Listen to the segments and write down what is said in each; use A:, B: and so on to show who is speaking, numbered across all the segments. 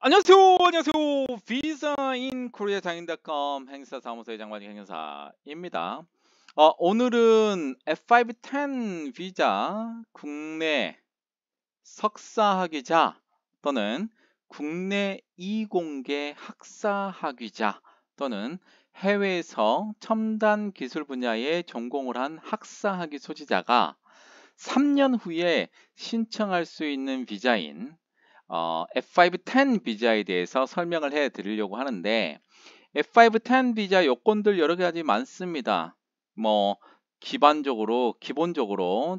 A: 안녕하세요. 안녕하세요. 비자인 코리아 장인닷컴 행사 사무소의 장관이 행사입니다. 오늘은 F510 비자 국내 석사 학위자 또는 국내 이공계 학사 학위자 또는 해외에서 첨단 기술 분야에 전공을 한 학사 학위 소지자가 3년 후에 신청할 수 있는 비자인 F510 비자에 대해서 설명을 해 드리려고 하는데, F510 비자 요건들 여러 가지 많습니다. 뭐 기본적으로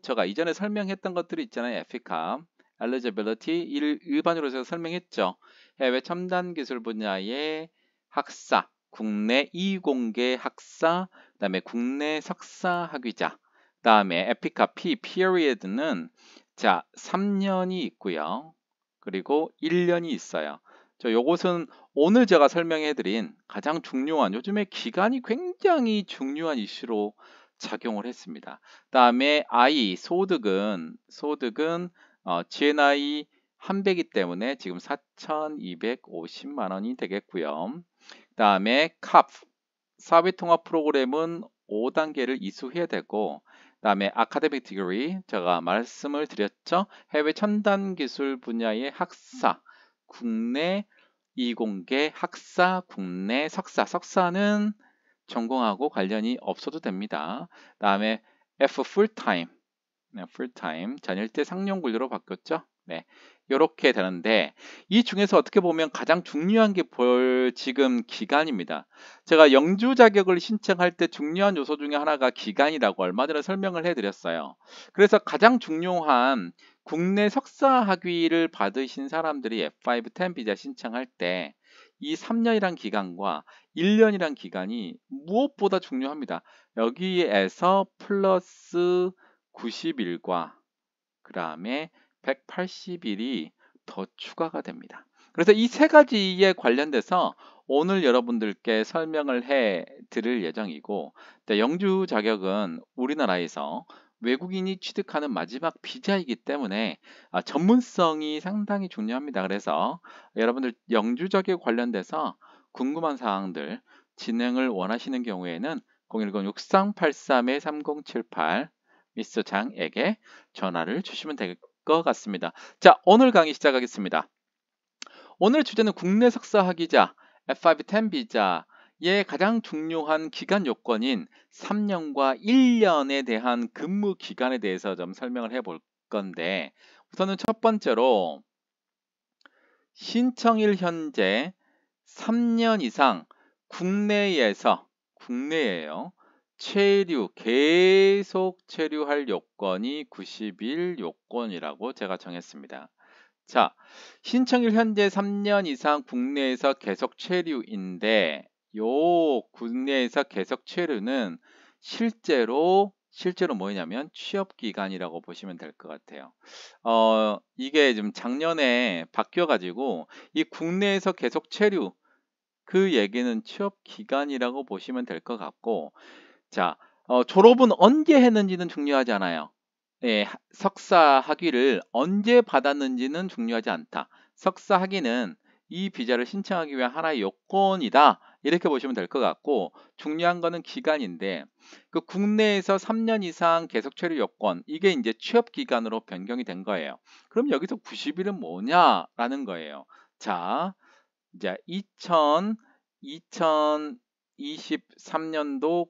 A: 제가 이전에 설명했던 것들이 있잖아요. 에피캅, eligibility 일반으로 제가 설명했죠. 해외 첨단 기술 분야의 학사, 국내 이공계 학사, 그다음에 국내 석사 학위자, 그다음에 에피캅 P period는 자 3년이 있고요. 그리고 1년이 있어요. 요것은 오늘 제가 설명해드린 가장 중요한, 요즘에 기간이 굉장히 중요한 이슈로 작용을 했습니다. 다음에 I, 소득은 GNI 100이기 때문에 지금 4,250만 원이 되겠고요. 다음에 CAP, 사회통합 프로그램은 5단계를 이수해야 되고, 다음에 아카데믹 디그리 제가 말씀을 드렸죠. 해외 첨단 기술 분야의 학사, 국내 이공계 학사, 국내 석사, 석사는 전공하고 관련이 없어도 됩니다. 다음에 F 풀타임, 풀타임 전일제 상용근로로 바뀌었죠. 네, 이렇게 되는데 이 중에서 어떻게 보면 가장 중요한 게 지금 기간입니다. 제가 영주 자격을 신청할 때 중요한 요소 중에 하나가 기간이라고 얼마 전에 설명을 해드렸어요. 그래서 가장 중요한 국내 석사 학위를 받으신 사람들이 F510 비자 신청할 때 이 3년이란 기간과 1년이란 기간이 무엇보다 중요합니다. 여기에서 플러스 90일과 그 다음에 180일이 더 추가가 됩니다. 그래서 이 세 가지에 관련돼서 오늘 여러분들께 설명을 해 드릴 예정이고, 영주 자격은 우리나라에서 외국인이 취득하는 마지막 비자이기 때문에 전문성이 상당히 중요합니다. 그래서 여러분들 영주 자격 관련돼서 궁금한 사항들 진행을 원하시는 경우에는 010-6383-3078 미스터 장에게 전화를 주시면 될 것 같습니다. 자, 오늘 강의 시작하겠습니다. 오늘 주제는 국내 석사 학위자 F510 비자의 가장 중요한 기간 요건인 3년과 1년에 대한 근무 기간에 대해서 좀 설명을 해볼 건데, 우선은 첫 번째로 신청일 현재 3년 이상 국내에요. 계속 체류할 요건이 90일 요건이라고 제가 정했습니다. 자, 신청일 현재 3년 이상 국내에서 계속 체류인데, 요 국내에서 계속 체류는 실제로 뭐냐면 취업 기간이라고 보시면 될 것 같아요. 이게 좀 작년에 바뀌어 가지고 이 국내에서 계속 체류, 그 얘기는 취업 기간이라고 보시면 될 것 같고, 자, 졸업은 언제 했는지는 중요하지 않아요. 예, 석사 학위를 언제 받았는지는 중요하지 않다. 석사 학위는 이 비자를 신청하기 위한 하나의 요건이다. 이렇게 보시면 될 것 같고, 중요한 거는 기간인데, 그 국내에서 3년 이상 계속 체류 요건, 이게 이제 취업 기간으로 변경이 된 거예요. 그럼 여기서 90일은 뭐냐라는 거예요. 자, 이제 2023년도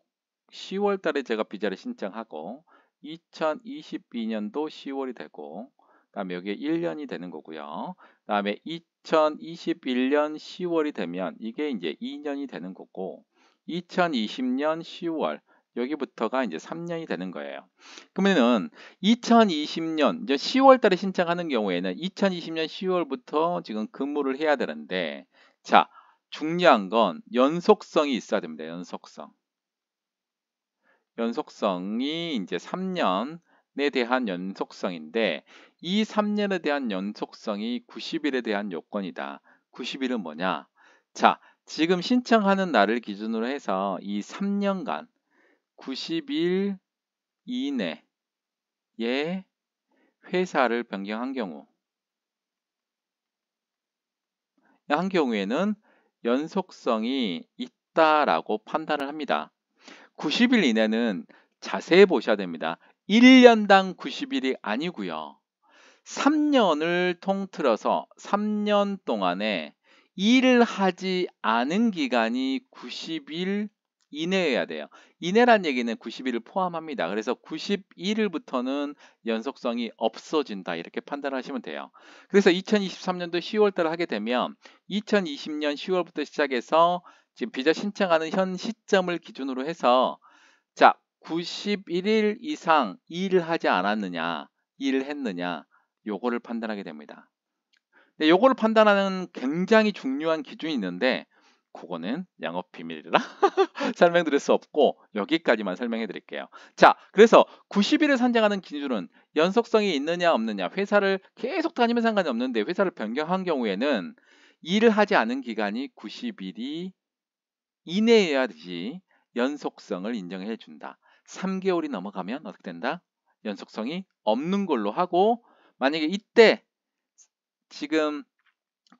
A: 10월 달에 제가 비자를 신청하고 2022년도 10월이 되고, 그다음에 여기에 1년이 되는 거고요. 그다음에 2021년 10월이 되면 이게 이제 2년이 되는 거고, 2020년 10월 여기부터가 이제 3년이 되는 거예요. 그러면은 2020년 이제 10월 달에 신청하는 경우에는 2020년 10월부터 지금 근무를 해야 되는데, 자, 중요한 건 연속성이 있어야 됩니다. 연속성이 이제 3년에 대한 연속성인데, 이 3년에 대한 연속성이 90일에 대한 요건이다. 90일은 뭐냐? 자, 지금 신청하는 날을 기준으로 해서 이 3년간 90일 이내에 회사를 변경한 경우, 한 경우에는 연속성이 있다라고 판단을 합니다. 90일 이내는 자세히 보셔야 됩니다. 1년당 90일이 아니고요. 3년을 통틀어서 3년 동안에 일을 하지 않은 기간이 90일 이내여야 돼요. 이내란 얘기는 90일을 포함합니다. 그래서 91일부터는 연속성이 없어진다 이렇게 판단하시면 돼요. 그래서 2023년도 10월달 하게 되면 2020년 10월부터 시작해서 지금 비자 신청하는 현 시점을 기준으로 해서 자 91일 이상 일을 하지 않았느냐 일을 했느냐 요거를 판단하게 됩니다. 근데 요거를 판단하는 굉장히 중요한 기준이 있는데 그거는 영업 비밀이라 설명드릴 수 없고 여기까지만 설명해 드릴게요. 자, 그래서 90일을 산정하는 기준은 연속성이 있느냐 없느냐 회사를 계속 다니면 상관이 없는데 회사를 변경한 경우에는 일을 하지 않은 기간이 90일이 이내여야지 연속성을 인정해 준다. 3개월이 넘어가면 어떻게 된다? 연속성이 없는 걸로 하고 만약에 이때 지금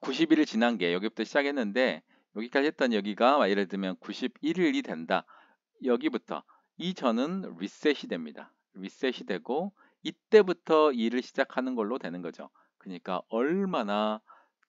A: 90일을 지난 게 여기부터 시작했는데 여기까지 했던 여기가 예를 들면 91일이 된다. 여기부터 이 전은 리셋이 됩니다. 리셋이 되고 이때부터 일을 시작하는 걸로 되는 거죠. 그러니까 얼마나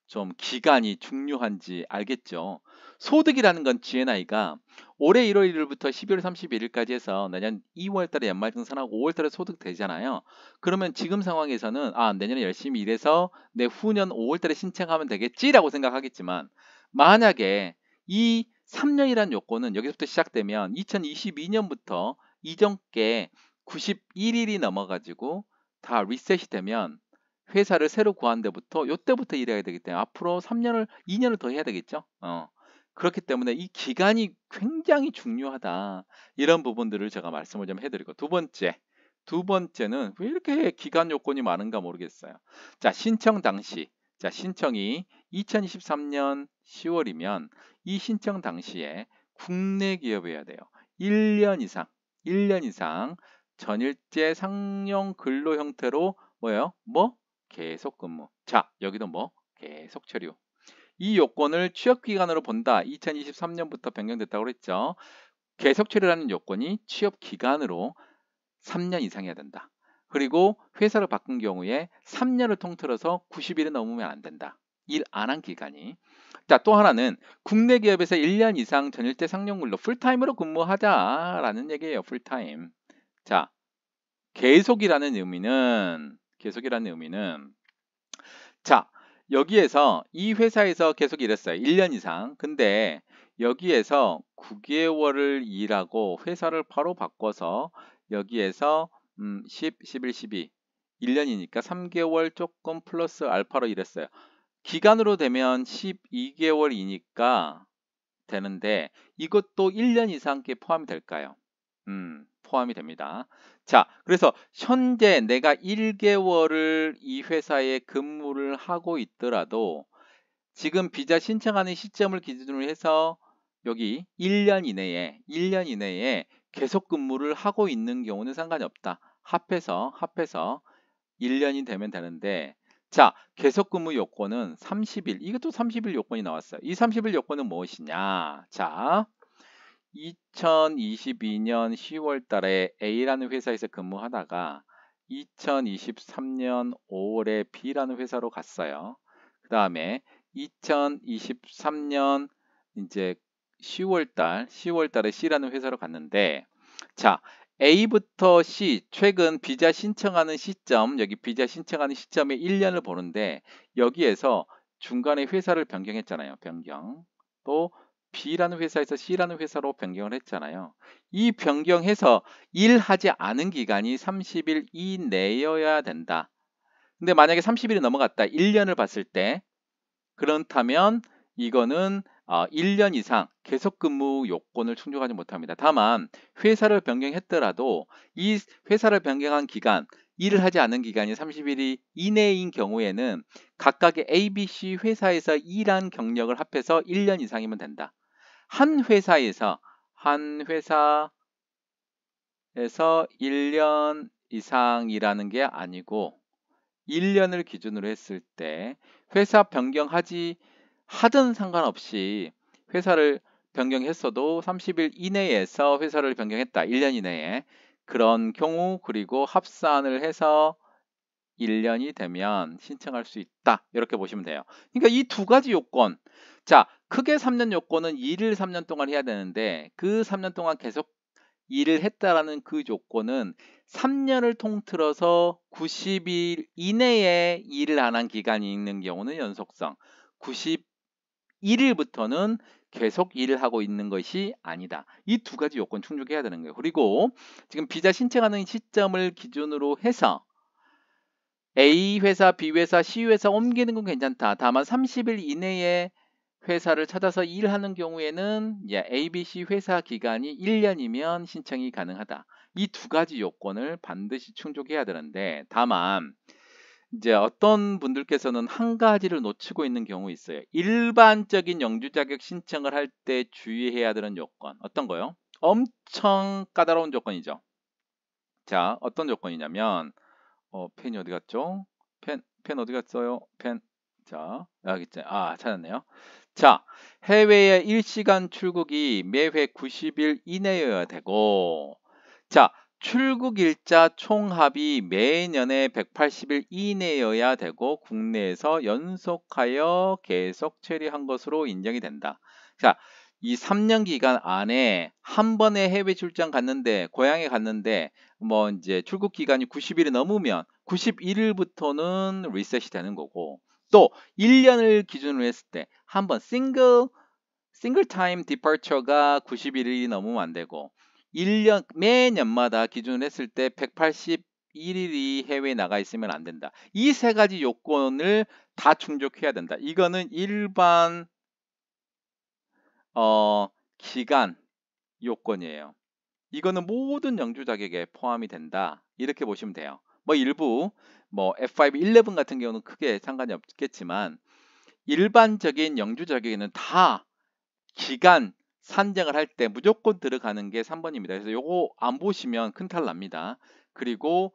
A: 좀 기간이 중요한지 알겠죠. 소득이라는 건 GNI가 올해 1월 1일부터 12월 31일까지 해서 내년 2월 달에 연말정산하고 5월 달에 소득 되잖아요. 그러면 지금 상황에서는 내년에 열심히 일해서 내 후년 5월 달에 신청하면 되겠지라고 생각하겠지만 만약에 이 3년이라는 요건은 여기서부터 시작되면 2022년부터 이전께 91일이 넘어가지고 다 리셋이 되면 회사를 새로 구한 데부터 요때부터 일해야 되기 때문에 앞으로 2년을 더 해야 되겠죠. 그렇기 때문에 이 기간이 굉장히 중요하다. 이런 부분들을 제가 말씀을 좀 해드리고 두 번째는 왜 이렇게 기간 요건이 많은가 모르겠어요. 자, 신청 당시. 자, 신청이 2023년 10월이면 이 신청 당시에 국내 기업이어야 돼요. 1년 이상 전일제 상용 근로 형태로 뭐예요? 계속 근무. 자, 여기도 계속 체류. 이 요건을 취업 기간으로 본다. 2023년부터 변경됐다고 그랬죠. 계속 체류라는 요건이 취업 기간으로 3년 이상이어야 된다. 그리고 회사를 바꾼 경우에 3년을 통틀어서 90일이 넘으면 안 된다. 일 안 한 기간이. 자, 또 하나는 국내 기업에서 1년 이상 전일제 상용근로 풀타임으로 근무하자라는 얘기예요. 풀타임. 자, 계속이라는 의미는 자, 여기에서 이 회사에서 계속 일했어요. 1년 이상. 근데 여기에서 9개월을 일하고 회사를 바로 바꿔서 여기에서 10, 11, 12 1년이니까 3개월 조금 플러스 알파로 일했어요. 기간으로 되면 12개월이니까 되는데 이것도 1년 이상께 포함이 될까요? 포함이 됩니다. 자, 그래서 현재 내가 1개월을 이 회사에 근무를 하고 있더라도 지금 비자 신청하는 시점을 기준으로 해서 여기 1년 이내에 계속 근무를 하고 있는 경우는 상관이 없다. 합해서 1년이 되면 되는데 자, 계속 근무 요건은 30일. 이것도 30일 요건이 나왔어요. 이 30일 요건은 무엇이냐? 자, 2022년 10월 달에 A라는 회사에서 근무하다가 2023년 5월에 B라는 회사로 갔어요. 그 다음에 2023년 이제 10월 달에 C라는 회사로 갔는데 자, A부터 C 최근 비자 신청하는 시점, 여기 비자 신청하는 시점에 1년을 보는데 여기에서 중간에 회사를 변경했잖아요. 또 B라는 회사에서 C라는 회사로 변경을 했잖아요. 이 변경해서 일하지 않은 기간이 30일 이내여야 된다. 근데 만약에 30일이 넘어갔다. 1년을 봤을 때 그렇다면 이거는 1년 이상 계속 근무 요건을 충족하지 못합니다. 다만 회사를 변경했더라도 이 회사를 변경한 기간, 일을 하지 않은 기간이 30일 이내인 경우에는 각각의 A, B, C 회사에서 일한 경력을 합해서 1년 이상이면 된다. 한 회사에서 1년 이상이라는 게 아니고 1년을 기준으로 했을 때 회사 변경하지 하든 상관없이 회사를 변경했어도 30일 이내에서 회사를 변경했다. 1년 이내에. 그런 경우 그리고 합산을 해서 1년이 되면 신청할 수 있다. 이렇게 보시면 돼요. 그러니까 이 두 가지 요건. 자, 크게 3년 요건은 일을 3년 동안 해야 되는데 그 3년 동안 계속 일을 했다라는 그 요건은 3년을 통틀어서 90일 이내에 일을 안 한 기간이 있는 경우는 연속성, 91일부터는 계속 일을 하고 있는 것이 아니다. 이 두 가지 요건 충족해야 되는 거예요. 그리고 지금 비자 신청하는 시점을 기준으로 해서 A 회사, B 회사, C 회사 옮기는 건 괜찮다. 다만 30일 이내에 회사를 찾아서 일하는 경우에는 A, B, C 회사 기간이 1년이면 신청이 가능하다. 이 두 가지 요건을 반드시 충족해야 되는데 다만 이제 어떤 분들께서는 한 가지를 놓치고 있는 경우 있어요. 일반적인 영주 자격 신청을 할 때 주의해야 되는 요건. 어떤 거요? 엄청 까다로운 조건이죠. 자, 어떤 조건이냐면 펜이 어디 갔죠? 펜 어디 갔어요? 펜. 자, 여기 있죠. 아, 찾았네요. 자, 해외에 일시간 출국이 매회 90일 이내여야 되고, 자, 출국 일자 총합이 매년에 180일 이내여야 되고, 국내에서 연속하여 계속 체류한 것으로 인정이 된다. 자, 이 3년 기간 안에 한 번에 해외 출장 갔는데, 고향에 갔는데, 뭐 이제 출국 기간이 90일이 넘으면 91일부터는 리셋이 되는 거고 또 1년을 기준으로 했을 때 한 번 싱글 타임 디파처가 91일이 넘으면 안 되고 1년 매년마다 기준으로 했을 때 181일이 해외에 나가 있으면 안 된다. 이 세 가지 요건을 다 충족해야 된다. 이거는 일반 기간 요건이에요. 이거는 모든 영주 자격에 포함이 된다. 이렇게 보시면 돼요. 뭐 일부 F5 11 같은 경우는 크게 상관이 없겠지만 일반적인 영주 자격에는 다 기간 산정을 할 때 무조건 들어가는 게 3번입니다. 그래서 요거 안 보시면 큰탈 납니다. 그리고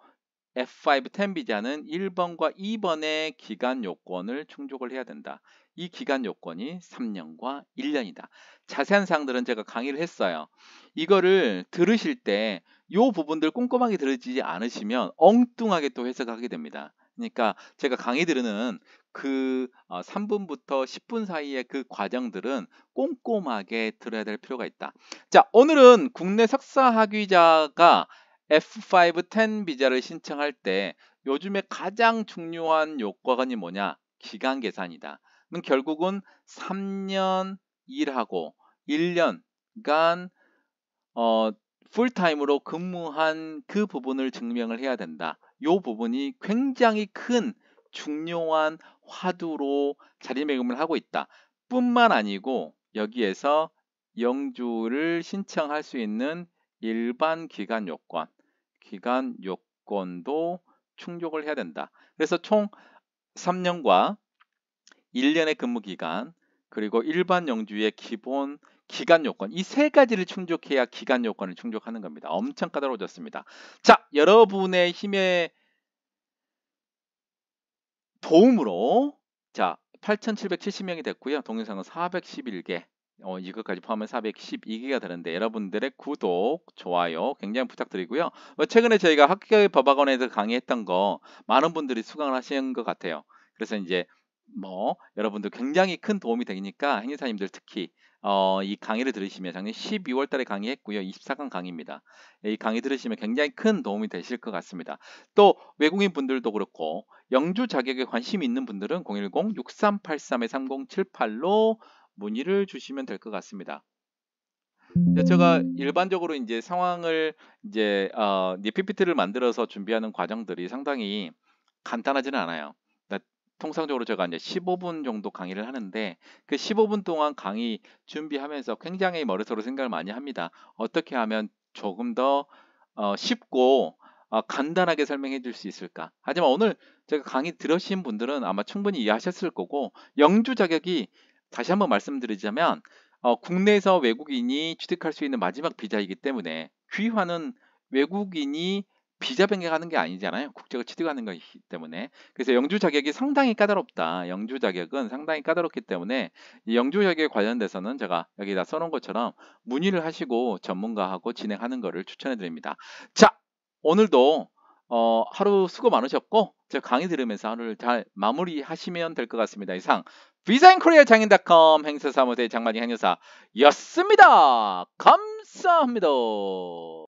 A: F5 10 비자는 1번과 2번의 기간 요건을 충족을 해야 된다. 이 기간 요건이 3년과 1년이다. 자세한 사항들은 제가 강의를 했어요. 이거를 들으실 때 요 부분들 꼼꼼하게 들으지 않으시면 엉뚱하게 또 해석하게 됩니다. 그러니까 제가 강의 들으는 그 3분부터 10분 사이의 그 과정들은 꼼꼼하게 들어야 될 필요가 있다. 자, 오늘은 국내 석사 학위자가 F5 10 비자를 신청할 때 요즘에 가장 중요한 요건이 뭐냐? 기간 계산이다. 그럼 결국은 3년 일하고 1년간 풀타임으로 근무한 그 부분을 증명을 해야 된다. 요 부분이 굉장히 큰 중요한 화두로 자리매김을 하고 있다. 뿐만 아니고 여기에서 영주를 신청할 수 있는 일반 기간 요건도 충족을 해야 된다. 그래서 총 3년과 1년의 근무 기간, 그리고 일반 영주의 기본 기간 요건, 이 세 가지를 충족해야 기간 요건을 충족하는 겁니다. 엄청 까다로워졌습니다. 자, 여러분의 힘의 도움으로 자 8,770명이 됐고요. 동영상은 411개. 이것까지 포함하면 412개가 되는데 여러분들의 구독, 좋아요 굉장히 부탁드리고요. 최근에 저희가 학교의 법학원에서 강의했던 거 많은 분들이 수강을 하신 것 같아요. 그래서 이제 여러분들 굉장히 큰 도움이 되니까 행사님들 특히 이 강의를 들으시면 작년 12월 달에 강의했고요. 24강 강의입니다. 이 강의 들으시면 굉장히 큰 도움이 되실 것 같습니다. 또 외국인 분들도 그렇고 영주 자격에 관심 있는 분들은 010-6383-3078로 문의를 주시면 될 것 같습니다. 제가 일반적으로 이제 상황을 이제 PPT를 만들어서 준비하는 과정들이 상당히 간단하지는 않아요. 통상적으로 제가 이제 15분 정도 강의를 하는데 그 15분 동안 강의 준비하면서 굉장히 머릿속으로 생각을 많이 합니다. 어떻게 하면 조금 더 쉽고 간단하게 설명해 줄 수 있을까? 하지만 오늘 제가 강의 들으신 분들은 아마 충분히 이해하셨을 거고 영주 자격이 다시 한번 말씀드리자면 국내에서 외국인이 취득할 수 있는 마지막 비자이기 때문에 귀화는 외국인이 비자 변경하는 게 아니잖아요. 국적을 취득하는 거기 때문에. 그래서 영주 자격이 상당히 까다롭다. 영주 자격은 상당히 까다롭기 때문에 이 영주 자격에 관련돼서는 제가 여기다 써놓은 것처럼 문의를 하시고 전문가하고 진행하는 것을 추천해 드립니다. 자, 오늘도 하루 수고 많으셨고 제가 강의 들으면서 하루를 잘 마무리하시면 될 것 같습니다. 이상 비자인코리아 장인.com 행사사무소의 장만희 행여사였습니다. 감사합니다.